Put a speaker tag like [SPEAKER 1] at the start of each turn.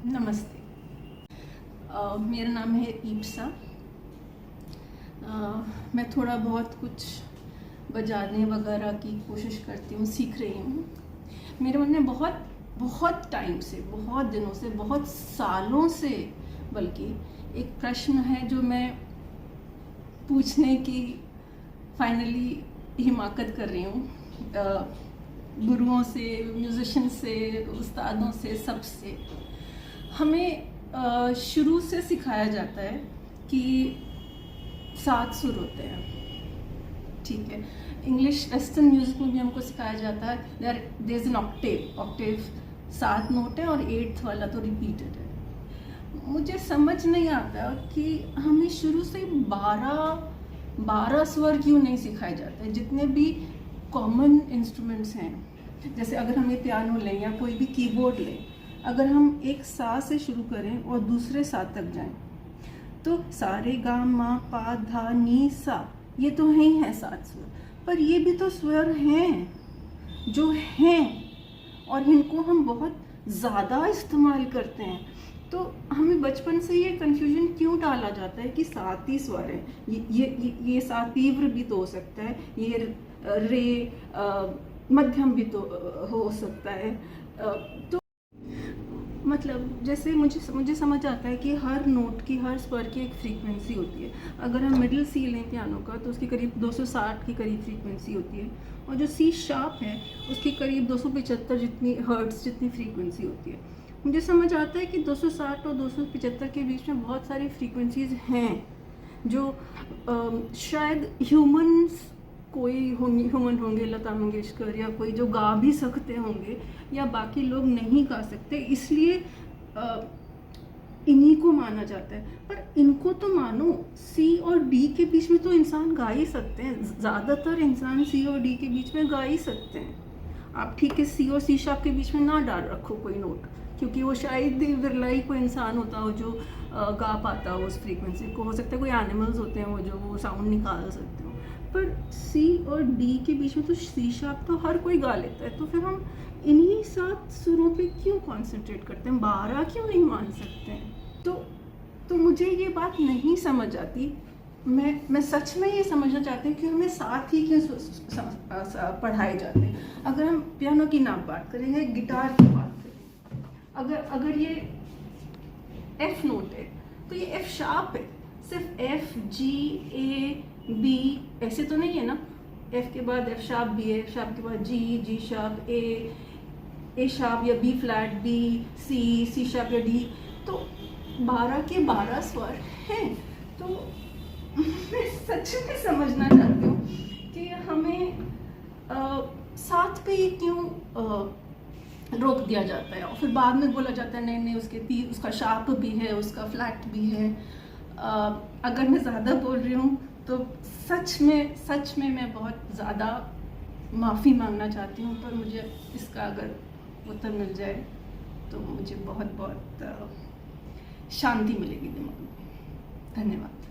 [SPEAKER 1] नमस्ते। मेरा नाम है ईप्सा। मैं थोड़ा बहुत कुछ बजाने वगैरह की कोशिश करती हूँ, सीख रही हूँ। मेरे मन में बहुत बहुत टाइम से, बहुत दिनों से, बहुत सालों से बल्कि एक प्रश्न है जो मैं पूछने की फाइनली हिमाकत कर रही हूँ, गुरुओं से, म्यूजिशियन से, उस्तादों से, सबसे। हमें शुरू से सिखाया जाता है कि 7 सुर होते हैं, ठीक है। इंग्लिश वेस्टर्न म्यूजिक में भी हमको सिखाया जाता है there is an octave 7 note है और 8th वाला तो रिपीटेड है। मुझे समझ नहीं आता कि हमें शुरू से 12 स्वर क्यों नहीं सिखाए जाते हैं। जितने भी कॉमन इंस्ट्रूमेंट्स हैं, जैसे अगर हम ये पियानो लें या कोई भी कीबोर्ड लें, अगर हम एक सा से शुरू करें और दूसरे सा तक जाएं तो सा रे गा मा पा धा नी सा, ये तो है ही है 7 स्वर, पर ये भी तो स्वर हैं जो हैं और इनको हम बहुत ज़्यादा इस्तेमाल करते हैं। तो हमें बचपन से ये कन्फ्यूजन क्यों डाला जाता है कि 7 ही स्वर है, ये 7 तीव्र भी तो हो सकता है, ये रे मध्यम भी तो हो सकता है। तो मतलब जैसे मुझे समझ आता है कि हर नोट की, हर स्वर की एक फ्रीक्वेंसी होती है। अगर हम मिडिल सी लें पियानो का तो उसकी करीब 260 के करीब फ्रीक्वेंसी होती है, और जो सी शार्प है उसकी करीब 275 जितनी हर्ट्ज जितनी फ्रीक्वेंसी होती है। मुझे समझ आता है कि 260 और 275 के बीच में बहुत सारी फ्रीक्वेंसीज हैं जो शायद कोई ह्यूमन होंगे, लता मंगेशकर या कोई जो गा भी सकते होंगे या बाकी लोग नहीं गा सकते, इसलिए इन्हीं को माना जाता है। पर इनको तो मानो, सी और डी के बीच में तो इंसान गा ही सकते हैं। ज़्यादातर इंसान सी और डी के बीच में गा ही सकते हैं। आप ठीक है सी और सी शार्प के बीच में ना डाल रखो कोई नोट, क्योंकि वो शायद विरला ही कोई इंसान होता हो जो गा पाता हो उस फ्रीक्वेंसी को। हो सकता है कोई एनिमल्स होते हैं वो जो वो साउंड निकाल सकते हो, पर सी और डी के बीच में तो सी शार्प तो हर कोई गा लेता है। तो फिर हम इन्हीं 7 सुरों पे क्यों कॉन्सेंट्रेट करते हैं, 12 क्यों नहीं मान सकते हैं? तो मुझे ये बात नहीं समझ आती। मैं सच में ये समझना चाहती हूँ कि हमें 7 ही क्यों पढ़ाए जाते हैं। अगर हम पियानो की ना बात करेंगे, गिटार की बात करें, अगर ये एफ नोट है तो ये एफ शार्प है, सिर्फ एफ जी ए बी ऐसे तो नहीं है ना। एफ के बाद एफ शार्प भी है, एफ शार्प के बाद जी शार्प, ए शार्प या B flat, B C sharp या डी। तो 12 के 12 स्वर हैं। तो मैं सच में समझना चाहती हूँ कि हमें 7 पे ही क्यों रोक दिया जाता है, और फिर बाद में बोला जाता है नहीं उसका शार्प भी है, उसका फ्लैट भी है। अगर मैं ज़्यादा बोल रही हूँ तो सच में मैं बहुत ज़्यादा माफ़ी मांगना चाहती हूँ, पर मुझे इसका अगर उत्तर मिल जाए तो मुझे बहुत शांति मिलेगी दिमाग में। धन्यवाद।